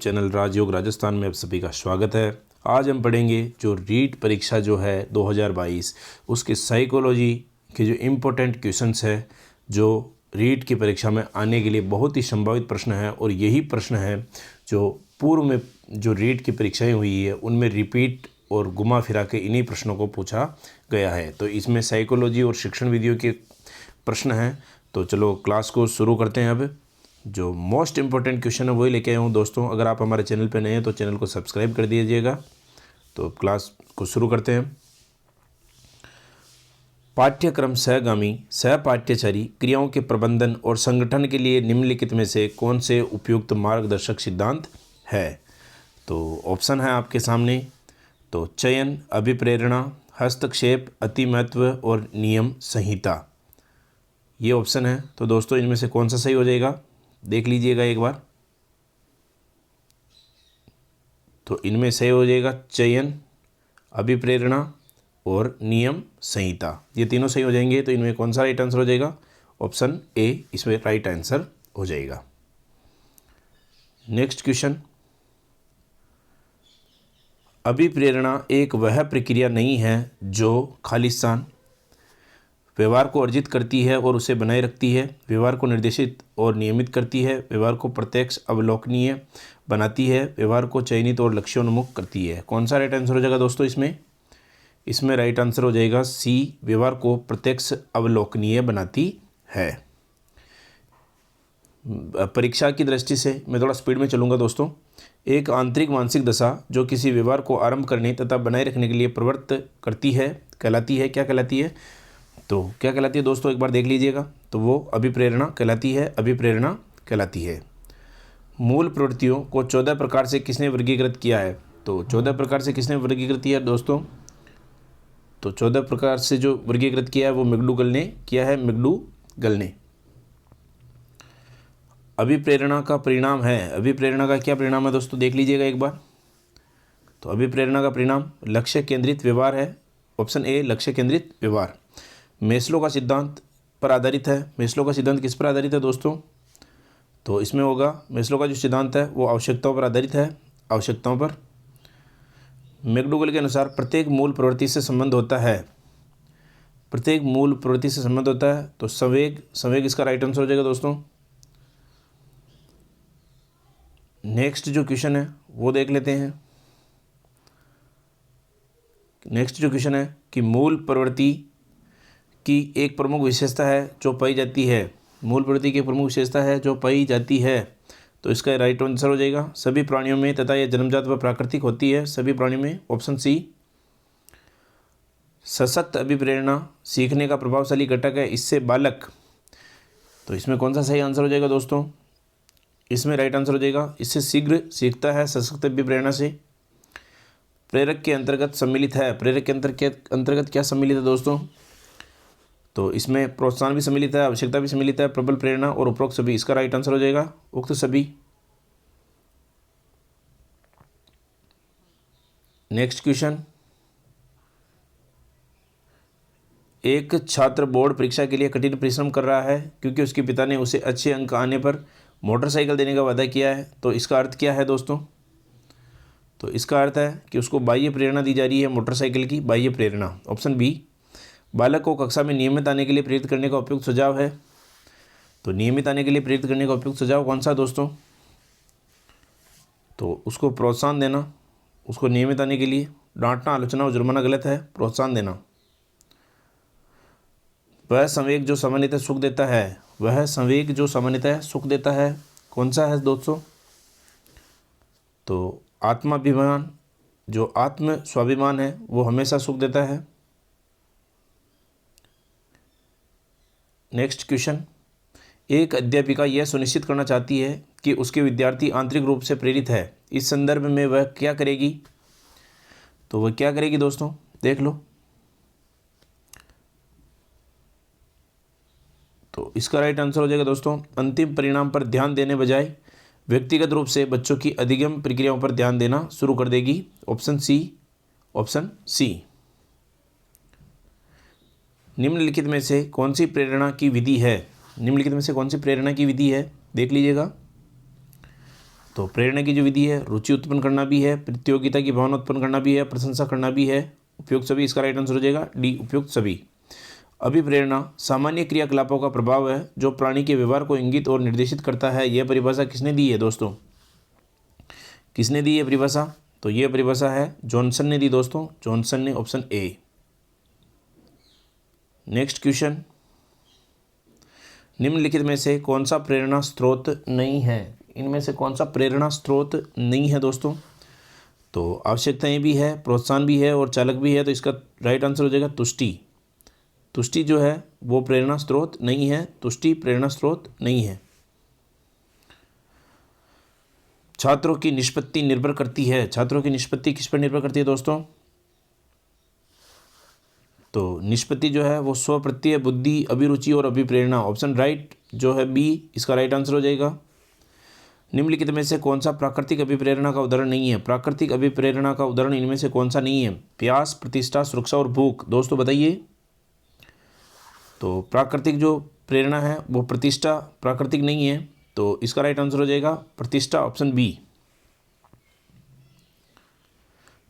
Channel राजयोग राजस्थान में आप सभी का स्वागत है। आज हम पढ़ेंगे जो रीट परीक्षा जो है 2022 उसके साइकोलॉजी के जो इम्पोर्टेंट क्वेश्चंस है जो रीट की परीक्षा में आने के लिए बहुत ही संभावित प्रश्न है और यही प्रश्न है जो पूर्व में जो रीट की परीक्षाएं हुई है उनमें रिपीट और घुमा फिरा के इन्हीं प्रश्नों को पूछा गया है। तो इसमें साइकोलॉजी और शिक्षण विधियों के प्रश्न हैं। तो चलो क्लास को शुरू करते हैं। अब जो मोस्ट इम्पोर्टेंट क्वेश्चन है वही लेके आया हूँ दोस्तों। अगर आप हमारे चैनल पर नए हैं तो चैनल को सब्सक्राइब कर दीजिएगा। तो क्लास को शुरू करते हैं। पाठ्यक्रम सहगामी सहपाठ्यचारी क्रियाओं के प्रबंधन और संगठन के लिए निम्नलिखित में से कौन से उपयुक्त मार्गदर्शक सिद्धांत है। तो ऑप्शन है आपके सामने। तो चयन, अभिप्रेरणा, हस्तक्षेप, अतिमहत्व और नियम संहिता, ये ऑप्शन है। तो दोस्तों इनमें से कौन सा सही हो जाएगा देख लीजिएगा एक बार। तो इनमें सही हो जाएगा चयन, अभिप्रेरणा और नियम संहिता, ये तीनों सही हो जाएंगे। तो इनमें कौन सा राइट आंसर हो जाएगा? ऑप्शन ए इसमें राइट आंसर हो जाएगा। नेक्स्ट क्वेश्चन, अभिप्रेरणा एक वह प्रक्रिया नहीं है जो खालिस्तान व्यवहार को अर्जित करती है और उसे बनाए रखती है, व्यवहार को निर्देशित और नियमित करती है, व्यवहार को प्रत्यक्ष अवलोकनीय बनाती है, व्यवहार को चयनित और लक्ष्योन्मुख करती है। कौन सा राइट आंसर हो जाएगा दोस्तों? इसमें राइट आंसर हो जाएगा सी, व्यवहार को प्रत्यक्ष अवलोकनीय बनाती है। परीक्षा की दृष्टि से मैं थोड़ा स्पीड में चलूँगा दोस्तों। एक आंतरिक मानसिक दशा जो किसी व्यवहार को आरंभ करने तथा बनाए रखने के लिए प्रवृत्त करती है कहलाती है, क्या कहलाती है? तो क्या कहलाती है दोस्तों एक बार देख लीजिएगा। तो वो अभिप्रेरणा कहलाती है, अभिप्रेरणा कहलाती है। मूल प्रवृत्तियों को 14 प्रकार से किसने वर्गीकृत किया है? तो 14 प्रकार से किसने वर्गीकृत किया है दोस्तों? तो 14 प्रकार से जो वर्गीकृत किया है वो मैकडूगल ने किया है, मैकडूगल ने। अभिप्रेरणा का परिणाम है, अभिप्रेरणा का क्या परिणाम है दोस्तों देख लीजिएगा एक बार। तो अभिप्रेरणा का परिणाम लक्ष्य केंद्रित व्यवहार है, ऑप्शन ए लक्ष्य केंद्रित व्यवहार। मेस्लो का सिद्धांत पर आधारित है। मेस्लो का सिद्धांत किस पर आधारित है दोस्तों? तो इसमें होगा मेस्लो का जो सिद्धांत है वो आवश्यकताओं पर आधारित है, आवश्यकताओं पर। मैकडूगल के अनुसार प्रत्येक मूल प्रवृत्ति से संबंध होता है, प्रत्येक मूल प्रवृत्ति से संबंध होता है। तो संवेग, संवेग इसका राइट आंसर हो जाएगा दोस्तों। नेक्स्ट जो क्वेश्चन है वो देख लेते हैं। नेक्स्ट जो क्वेश्चन है कि मूल प्रवृत्ति की एक प्रमुख विशेषता है जो पाई जाती है, मूल प्रवृत्ति की प्रमुख विशेषता है जो पाई जाती है। तो इसका राइट आंसर हो जाएगा सभी प्राणियों में तथा यह जन्मजात व प्राकृतिक होती है, सभी प्राणियों में, ऑप्शन सी। सशक्त अभिप्रेरणा सीखने का प्रभावशाली घटक है, इससे बालक, तो इसमें कौन सा सही आंसर हो जाएगा दोस्तों? इसमें राइट आंसर हो जाएगा इससे शीघ्र सीखता है सशक्त अभिप्रेरणा से। प्रेरक के अंतर्गत सम्मिलित है, प्रेरक के अंतर्गत क्या सम्मिलित है दोस्तों? तो इसमें प्रोत्साहन भी सम्मिलित है, आवश्यकता भी सम्मिलित है, प्रबल प्रेरणा और उपरोक्त सभी, इसका राइट आंसर हो जाएगा उक्त सभी। नेक्स्ट क्वेश्चन, एक छात्र बोर्ड परीक्षा के लिए कठिन परिश्रम कर रहा है क्योंकि उसके पिता ने उसे अच्छे अंक आने पर मोटरसाइकिल देने का वादा किया है। तो इसका अर्थ क्या है दोस्तों? तो इसका अर्थ है कि उसको बाह्य प्रेरणा दी जा रही है, मोटरसाइकिल की बाह्य प्रेरणा, ऑप्शन बी। बालक को कक्षा में नियमित आने के लिए प्रेरित करने का उपयुक्त सुझाव है। तो नियमित आने के लिए प्रेरित करने का उपयुक्त सुझाव कौन सा दोस्तों? तो उसको प्रोत्साहन देना, उसको नियमित आने के लिए। डांटना, आलोचना और जुर्माना गलत है, प्रोत्साहन देना। वह संवेग जो सामान्यतः सुख देता है, वह संवेग जो सामान्यतः सुख देता है, कौन सा है दोस्तों? तो आत्माभिमान, जो आत्म स्वाभिमान है वो हमेशा सुख देता है। नेक्स्ट क्वेश्चन, एक अध्यापिका यह सुनिश्चित करना चाहती है कि उसके विद्यार्थी आंतरिक रूप से प्रेरित है, इस संदर्भ में वह क्या करेगी? तो वह क्या करेगी दोस्तों देख लो। तो इसका राइट आंसर हो जाएगा दोस्तों अंतिम परिणाम पर ध्यान देने बजाय व्यक्तिगत रूप से बच्चों की अधिगम प्रक्रियाओं पर ध्यान देना शुरू कर देगी, ऑप्शन सी, ऑप्शन सी। निम्नलिखित में से कौन सी प्रेरणा की विधि है? निम्नलिखित में से कौन सी प्रेरणा की विधि है देख लीजिएगा। तो प्रेरणा की जो विधि है, रुचि उत्पन्न करना भी है, प्रतियोगिता की भावना उत्पन्न करना भी है, प्रशंसा करना भी है, उपयुक्त सभी। इसका राइट आंसर हो जाएगा डी, उपयुक्त सभी। अभिप्रेरणा सामान्य क्रियाकलापों का प्रभाव है जो प्राणी के व्यवहार को इंगित और निर्देशित करता है। यह परिभाषा किसने दी है दोस्तों? किसने दी है परिभाषा? तो यह परिभाषा है जॉनसन ने दी दोस्तों, जॉनसन ने, ऑप्शन ए। नेक्स्ट क्वेश्चन, निम्नलिखित में से कौन सा प्रेरणा स्रोत नहीं है? इनमें से कौन सा प्रेरणा स्रोत नहीं है दोस्तों? तो आवश्यकताएं भी है, प्रोत्साहन भी है और चालक भी है। तो इसका राइट आंसर हो जाएगा तुष्टि। तुष्टि जो है वो प्रेरणा स्रोत नहीं है, तुष्टि प्रेरणा स्रोत नहीं है। छात्रों की निष्पत्ति निर्भर करती है, छात्रों की निष्पत्ति किस पर निर्भर करती है दोस्तों? तो निष्पत्ति जो है वो स्वप्रत्यय, बुद्धि, अभिरुचि और अभिप्रेरणा। ऑप्शन राइट जो है बी, इसका राइट आंसर हो जाएगा। निम्नलिखित में से कौन सा प्राकृतिक अभिप्रेरणा का उदाहरण नहीं है? प्राकृतिक अभिप्रेरणा का उदाहरण इनमें से कौन सा नहीं है? प्यास, प्रतिष्ठा, सुरक्षा और भूख। दोस्तों बताइए। तो प्राकृतिक जो प्रेरणा है वो प्रतिष्ठा प्राकृतिक नहीं है, तो इसका राइट आंसर हो जाएगा प्रतिष्ठा, ऑप्शन बी।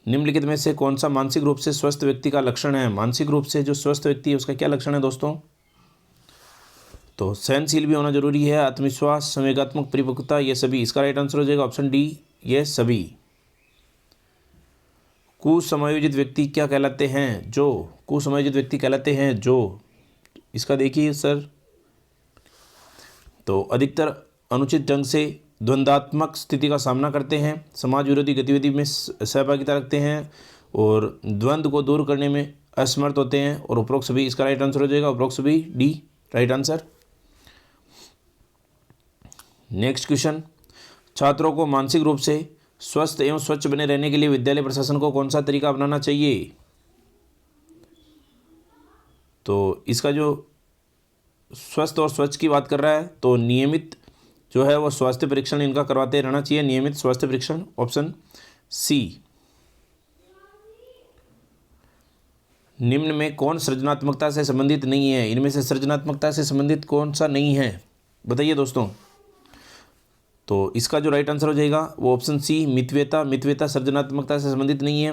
निम्नलिखित में से कौन सा मानसिक रूप से स्वस्थ व्यक्ति का लक्षण है? मानसिक रूप से जो स्वस्थ व्यक्ति है उसका क्या लक्षण है दोस्तों? तो सहनशील भी होना जरूरी है, आत्मविश्वास, संवेगात्मक परिपक्वता, ये सभी। इसका राइट आंसर हो जाएगा ऑप्शन डी, ये सभी। कुसमायोजित व्यक्ति क्या कहलाते हैं? जो कुसमायोजित व्यक्ति कहलाते हैं जो, इसका देखिए सर। तो अधिकतर अनुचित ढंग से द्वंद्वात्मक स्थिति का सामना करते हैं, समाज विरोधी गतिविधि में सहभागिता रखते हैं और द्वंद्व को दूर करने में असमर्थ होते हैं और उपरोक्त सभी। इसका राइट आंसर हो जाएगा उपरोक्त सभी, D, right answer. Next question, छात्रों को मानसिक रूप से स्वस्थ एवं स्वच्छ बने रहने के लिए विद्यालय प्रशासन को कौन सा तरीका अपनाना चाहिए? तो इसका जो स्वस्थ और स्वच्छ की बात कर रहा है तो नियमित जो है वो स्वास्थ्य परीक्षण इनका करवाते रहना चाहिए, नियमित स्वास्थ्य परीक्षण, ऑप्शन सी। निम्न में कौन सृजनात्मकता से संबंधित नहीं है? इनमें से सृजनात्मकता से संबंधित कौन सा नहीं है बताइए दोस्तों। तो इसका जो राइट आंसर हो जाएगा वो ऑप्शन सी, मितव्यता। मितव्यता सृजनात्मकता से संबंधित नहीं है।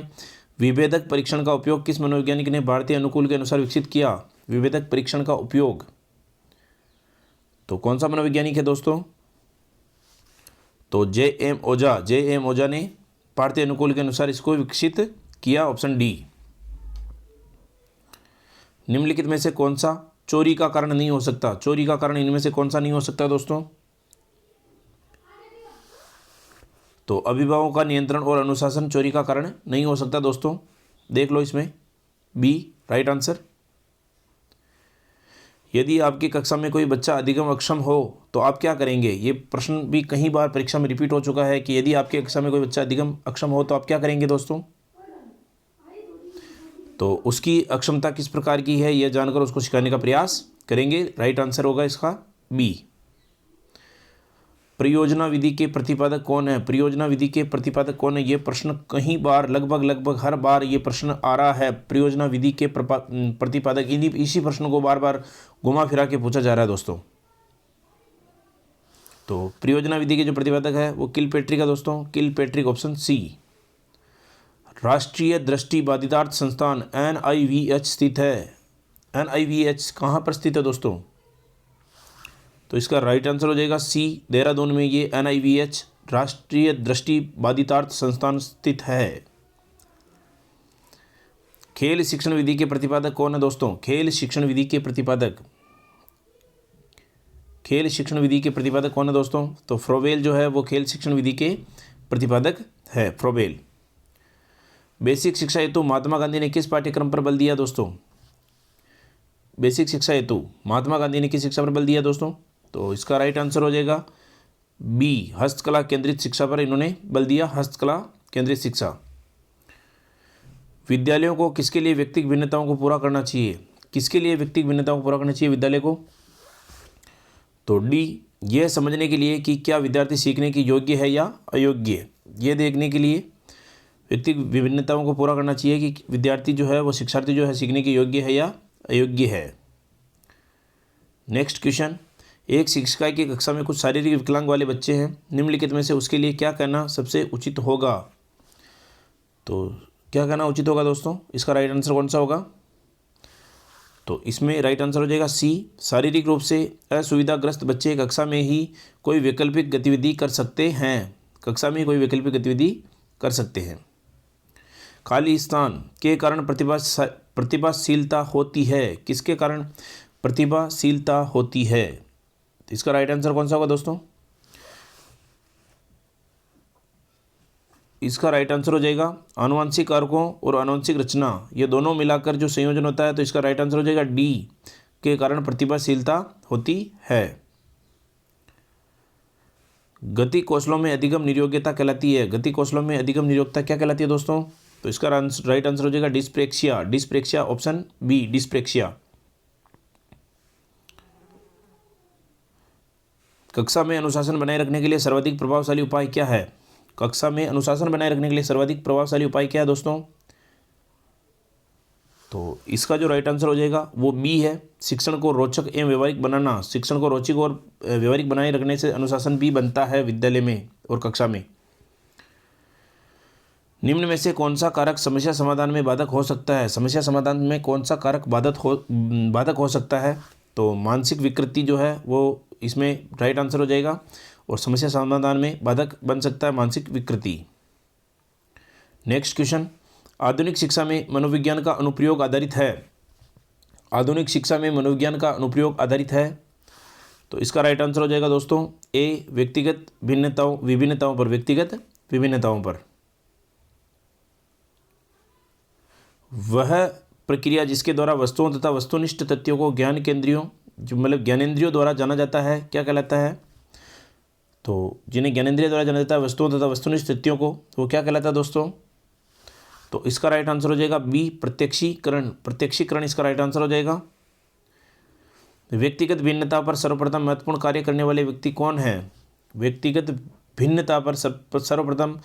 विभेदक परीक्षण का उपयोग किस मनोवैज्ञानिक ने भारतीय अनुकूल के अनुसार विकसित किया? विभेदक परीक्षण का उपयोग, तो कौन सा मनोवैज्ञानिक है दोस्तों? तो जे.एम. ओझा, जे.एम. ओझा ने भारतीय अनुकूल के अनुसार इसको विकसित किया, ऑप्शन डी। निम्नलिखित में से कौन सा चोरी का कारण नहीं हो सकता? चोरी का कारण इनमें से कौन सा नहीं हो सकता दोस्तों? तो अभिभावकों का नियंत्रण और अनुशासन चोरी का कारण नहीं हो सकता दोस्तों, देख लो इसमें, बी, राइट आंसर। यदि आपकी कक्षा में कोई बच्चा अधिगम अक्षम हो तो आप क्या करेंगे? ये प्रश्न भी कई बार परीक्षा में रिपीट हो चुका है कि यदि आपकी कक्षा में कोई बच्चा अधिगम अक्षम हो तो आप क्या करेंगे दोस्तों? तो उसकी अक्षमता किस प्रकार की है यह जानकर उसको सिखाने का प्रयास करेंगे। राइट आंसर होगा इसका बी। परियोजना विधि के प्रतिपादक कौन है? परियोजना विधि के प्रतिपादक कौन है? ये प्रश्न कई बार, लगभग हर बार ये प्रश्न आ रहा है। परियोजना विधि के प्रतिपादक, इसी प्रश्न को बार बार घुमा फिरा के पूछा जा रहा है दोस्तों। तो परियोजना विधि के जो प्रतिपादक है वो किलपेट्रिक है दोस्तों, किलपेट्रिक, ऑप्शन सी। राष्ट्रीय दृष्टि बाधितार्थ संस्थान NIVH स्थित है। NIVH कहाँ पर स्थित है दोस्तों? तो इसका राइट आंसर हो जाएगा सी, देहरादून में ये NIVH राष्ट्रीय दृष्टि बाधितार्थ संस्थान स्थित है। खेल शिक्षण विधि के प्रतिपादक कौन है दोस्तों? खेल शिक्षण विधि के प्रतिपादक, खेल शिक्षण विधि के प्रतिपादक कौन है दोस्तों? तो फ्रोबेल जो है वो खेल शिक्षण विधि के प्रतिपादक है, फ्रोबेल। बेसिक शिक्षा हेतु महात्मा गांधी ने किस पाठ्यक्रम पर बल दिया दोस्तों? बेसिक शिक्षा हेतु महात्मा गांधी ने किस शिक्षा पर बल दिया दोस्तों? तो इसका राइट आंसर हो जाएगा बी, हस्तकला केंद्रित शिक्षा पर इन्होंने बल दिया, हस्तकला केंद्रित शिक्षा। विद्यालयों को किसके लिए व्यक्तिगत भिन्नताओं को पूरा करना चाहिए? किसके लिए व्यक्तिगत भिन्नताओं को पूरा करना चाहिए विद्यालय को? तो डी, यह समझने के लिए कि क्या विद्यार्थी सीखने की योग्य है या अयोग्य, ये देखने के लिए व्यक्तिगत विभिन्नताओं को पूरा करना चाहिए कि विद्यार्थी जो है वो, शिक्षार्थी जो है, सीखने के योग्य है या अयोग्य है। नेक्स्ट क्वेश्चन, एक शिक्षिका की कक्षा में कुछ शारीरिक विकलांग वाले बच्चे हैं, निम्नलिखित में से उसके लिए क्या कहना सबसे उचित होगा। तो क्या कहना उचित होगा दोस्तों, इसका राइट आंसर कौन सा होगा। तो इसमें राइट आंसर हो जाएगा सी, शारीरिक रूप से असुविधाग्रस्त बच्चे कक्षा में ही कोई वैकल्पिक गतिविधि कर सकते हैं, कक्षा में कोई वैकल्पिक गतिविधि कर सकते हैं। खाली स्थान के कारण प्रतिभाशीलता होती है, किसके कारण प्रतिभाशीलता होती है। तो इसका राइट आंसर कौन सा होगा दोस्तों, इसका राइट आंसर हो जाएगा आनुवंशिक कारकों और आनुवंशिक रचना, ये दोनों मिलाकर जो संयोजन होता है। तो इसका राइट आंसर हो जाएगा डी, के कारण प्रतिभाशीलता होती है। गति कौशलों में अधिगम निर्योग्यता कहलाती है, गति कौशलों में अधिगम निर्योग्यता क्या कहलाती है दोस्तों। तो इसका राइट आंसर हो जाएगा dyspraxia, dyspraxia option B, dyspraxia. कक्षा में अनुशासन बनाए रखने के लिए सर्वाधिक प्रभावशाली उपाय क्या है, कक्षा में अनुशासन बनाए रखने के लिए सर्वाधिक प्रभावशाली उपाय क्या है दोस्तों। तो इसका जो राइट आंसर हो जाएगा वो बी है, शिक्षण को रोचक एवं व्यवहारिक बनाना, शिक्षण को रोचक और व्यवहारिक बनाए रखने से अनुशासन भी बनता है विद्यालय में और कक्षा में। निम्न में से कौन सा कारक समस्या समाधान में बाधक हो सकता है, समस्या समाधान में कौन सा कारक बाधक हो सकता है। तो मानसिक विकृति जो है वो इसमें राइट आंसर हो जाएगा, और समस्या समाधान में बाधक बन सकता है मानसिक विकृति। नेक्स्ट क्वेश्चन, आधुनिक शिक्षा में मनोविज्ञान का अनुप्रयोग आधारित है, आधुनिक शिक्षा में मनोविज्ञान का अनुप्रयोग आधारित है। तो इसका राइट आंसर हो जाएगा दोस्तों ए, व्यक्तिगत विभिन्नताओं पर, व्यक्तिगत विभिन्नताओं पर। वह प्रक्रिया जिसके द्वारा वस्तुओं तथा वस्तुनिष्ठ तथ्यों को ज्ञान केंद्रियों मतलब ज्ञानेंद्रियों द्वारा जाना जाता है क्या कहलाता है। तो जिन्हें ज्ञानेंद्रियों द्वारा जाना जाता है वस्तुओं तथा वस्तुनिष्ठ तथ्यों को, वो क्या कहलाता है दोस्तों। तो इसका राइट आंसर हो जाएगा बी, प्रत्यक्षीकरण, प्रत्यक्षीकरण इसका राइट आंसर हो जाएगा। व्यक्तिगत भिन्नता पर सर्वप्रथम महत्वपूर्ण कार्य करने वाले व्यक्ति कौन है, व्यक्तिगत भिन्नता पर सर्वप्रथम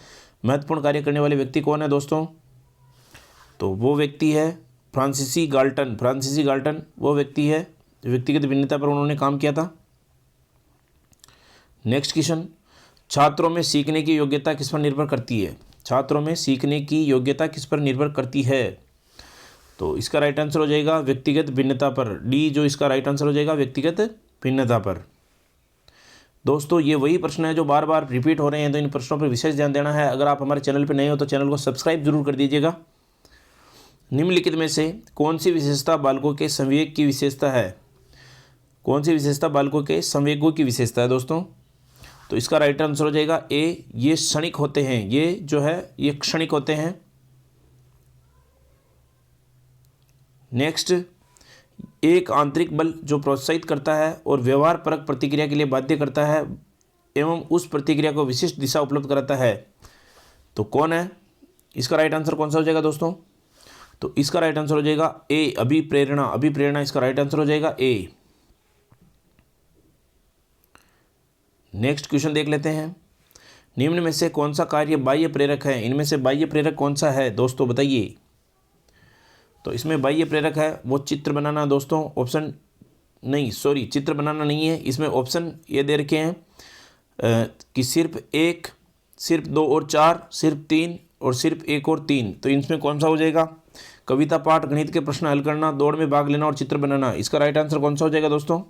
महत्वपूर्ण कार्य करने वाले व्यक्ति कौन है दोस्तों। तो वो व्यक्ति है फ्रांसीसी गाल्टन, फ्रांसीसी गाल्टन वो व्यक्ति है जो व्यक्तिगत भिन्नता पर उन्होंने काम किया था। नेक्स्ट क्वेश्चन, छात्रों में सीखने की योग्यता किस पर निर्भर करती है, छात्रों में सीखने की योग्यता किस पर निर्भर करती है। तो इसका राइट आंसर हो जाएगा व्यक्तिगत भिन्नता पर, डी जो इसका राइट आंसर हो जाएगा व्यक्तिगत भिन्नता पर। दोस्तों ये वही प्रश्न है जो बार बार रिपीट हो रहे हैं, तो इन प्रश्नों पर विशेष ध्यान देना है। अगर आप हमारे चैनल पर नए हो तो चैनल को सब्सक्राइब जरूर कर दीजिएगा। निम्नलिखित में से कौन सी विशेषता बालकों के संवेग की विशेषता है, कौन सी विशेषता बालकों के संवेगों की विशेषता है दोस्तों। तो इसका राइट आंसर हो जाएगा ए, ये क्षणिक होते हैं, ये जो है ये क्षणिक होते हैं। नेक्स्ट, एक आंतरिक बल जो प्रोत्साहित करता है और व्यवहार परक प्रतिक्रिया के लिए बाध्य करता है एवं उस प्रतिक्रिया को विशिष्ट दिशा उपलब्ध कराता है, तो कौन है, इसका राइट आंसर कौन सा हो जाएगा दोस्तों। तो इसका राइट आंसर हो जाएगा ए, अभिप्रेरणा, अभिप्रेरणा इसका राइट आंसर हो जाएगा ए। नेक्स्ट क्वेश्चन देख लेते हैं, निम्न में से कौन सा कार्य बाह्य प्रेरक है, इनमें से बाह्य प्रेरक कौन सा है दोस्तों बताइए। तो इसमें बाह्य प्रेरक है वो चित्र बनाना दोस्तों, ऑप्शन नहीं सॉरी चित्र बनाना नहीं है, इसमें ऑप्शन ये दे रखे हैं कि सिर्फ 1, सिर्फ 2 और 4, सिर्फ 3 और सिर्फ 1 और 3। तो इनमें कौन सा हो जाएगा, कविता पाठ, गणित के प्रश्न हल करना, दौड़ में भाग लेना और चित्र बनाना। इसका राइट आंसर कौन सा हो जाएगा दोस्तों।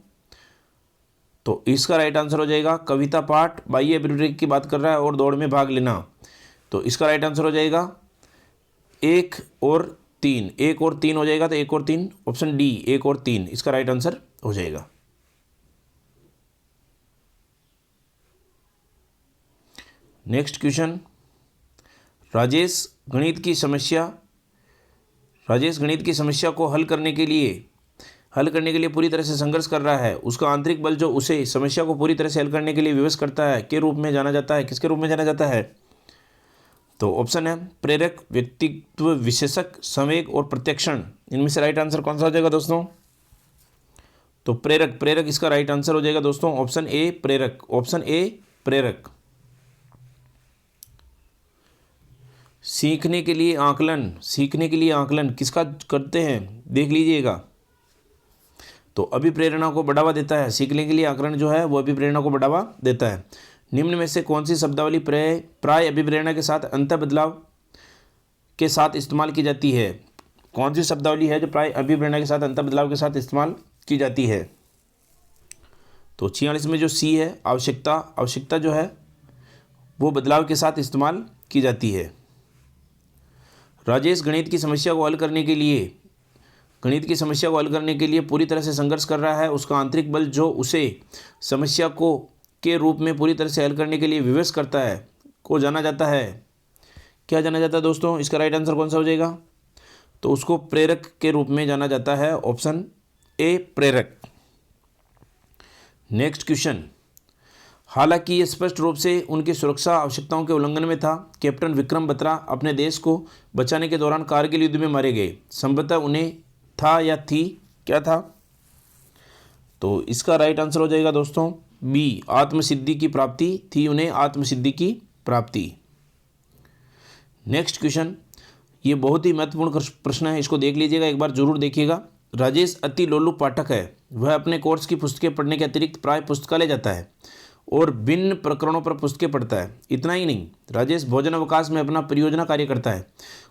तो इसका राइट आंसर हो जाएगा कविता पाठ, बाह्य प्रेरक की बात कर रहा है और दौड़ में भाग लेना। तो इसका राइट आंसर हो जाएगा 1 और 3, 1 और 3 हो जाएगा। तो 1 और 3 ऑप्शन डी, 1 और 3 इसका राइट आंसर हो जाएगा। नेक्स्ट क्वेश्चन, राजेश गणित की समस्या को हल करने के लिए पूरी तरह से संघर्ष कर रहा है। उसका आंतरिक बल जो उसे समस्या को पूरी तरह से हल करने के लिए विवश करता है के रूप में जाना जाता है, किसके रूप में जाना जाता है। तो ऑप्शन है प्रेरक, व्यक्तित्व विशेषक, संवेग और प्रत्यक्षण। इनमें से राइट आंसर कौन सा हो जाएगा दोस्तों। तो प्रेरक इसका राइट आंसर हो जाएगा दोस्तों, ऑप्शन ए प्रेरक, ऑप्शन ए प्रेरक। सीखने के लिए आकलन किसका करते हैं देख लीजिएगा। तो अभिप्रेरणा को बढ़ावा देता है। सीखने के लिए आकरण जो है वो अभिप्रेरणा को बढ़ावा देता है। निम्न में से कौन सी शब्दावली प्राय अभिप्रेरणा के साथ अंत बदलाव के साथ इस्तेमाल की जाती है? कौन सी शब्दावली है जो प्राय अभिप्रेरणा के साथ अंत बदलाव के साथ इस्तेमाल की जाती है? तो 46 में जो सी है, आवश्यकता जो है वो बदलाव के साथ इस्तेमाल की जाती है। राजेश गणित की समस्या को हल करने के लिए पूरी तरह से संघर्ष कर रहा है। उसका आंतरिक बल जो उसे समस्या को के रूप में पूरी तरह से हल करने के लिए विवश करता है को जाना जाता है। क्या जाना जाता है दोस्तों? इसका राइट आंसर कौन सा हो जाएगा? तो उसको प्रेरक के रूप में जाना जाता है। ऑप्शन ए प्रेरक। नेक्स्ट क्वेश्चन, हालांकि ये स्पष्ट रूप से उनकी सुरक्षा आवश्यकताओं के उल्लंघन में था। कैप्टन विक्रम बत्रा अपने देश को बचाने के दौरान कारगिल युद्ध में मारे गए। संभवतः उन्हें था या थी, क्या था? तो इसका राइट आंसर हो जाएगा दोस्तों बी, आत्मसिद्धि की प्राप्ति थी उन्हें, आत्मसिद्धि की प्राप्ति। नेक्स्ट क्वेश्चन, ये बहुत ही महत्वपूर्ण प्रश्न है, इसको देख लीजिएगा, एक बार जरूर देखिएगा। राजेश अति लोलुप पाठक है। वह अपने कोर्स की पुस्तकें पढ़ने के अतिरिक्त प्राय पुस्तकालय जाता है और भिन्न प्रकरणों पर पुस्तकें पढ़ता है। इतना ही नहीं, राजेश भोजन अवकाश में अपना परियोजना कार्य करता है।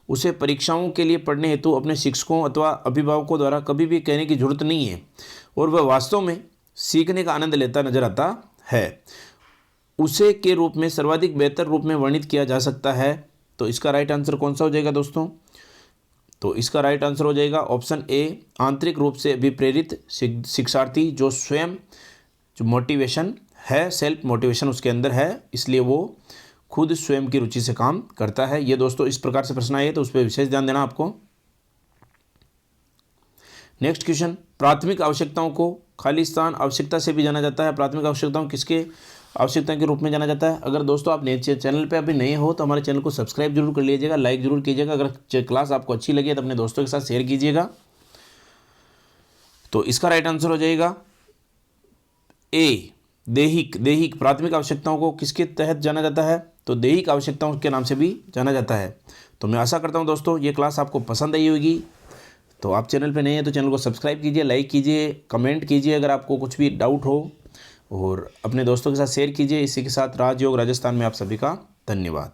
उसे परीक्षाओं के लिए पढ़ने हेतु अपने शिक्षकों अथवा अभिभावकों द्वारा कभी भी कहने की जरूरत नहीं है और वह वास्तव में सीखने का आनंद लेता नजर आता है। उसे के रूप में सर्वाधिक बेहतर रूप में वर्णित किया जा सकता है। तो इसका राइट आंसर कौन सा हो जाएगा दोस्तों? तो इसका राइट आंसर हो जाएगा ऑप्शन ए, आंतरिक रूप से अभिप्रेरित शिक्षार्थी जो स्वयं जो मोटिवेशन है, सेल्फ मोटिवेशन उसके अंदर है, इसलिए वो खुद स्वयं की रुचि से काम करता है। ये दोस्तों इस प्रकार से प्रश्न आए तो उस पर विशेष ध्यान देना आपको। नेक्स्ट क्वेश्चन, प्राथमिक आवश्यकताओं को खालिस्तान आवश्यकता से भी जाना जाता है। प्राथमिक आवश्यकताओं किसके आवश्यकता के रूप में जाना जाता है? अगर दोस्तों आप चैनल पे अभी नए हो तो हमारे चैनल को सब्सक्राइब जरूर कर लीजिएगा, लाइक जरूर कीजिएगा। अगर क्लास आपको अच्छी लगी तो अपने दोस्तों के साथ शेयर कीजिएगा। तो इसका राइट आंसर हो जाएगा ए, दैहिक प्राथमिक आवश्यकताओं को किसके तहत जाना जाता है? तो दैहिक आवश्यकताओं के नाम से भी जाना जाता है। तो मैं आशा करता हूं दोस्तों ये क्लास आपको पसंद आई होगी। तो आप चैनल पे नए हैं तो चैनल को सब्सक्राइब कीजिए, लाइक कीजिए, कमेंट कीजिए अगर आपको कुछ भी डाउट हो, और अपने दोस्तों के साथ शेयर कीजिए। इसी के साथ राजयोग राजस्थान में आप सभी का धन्यवाद।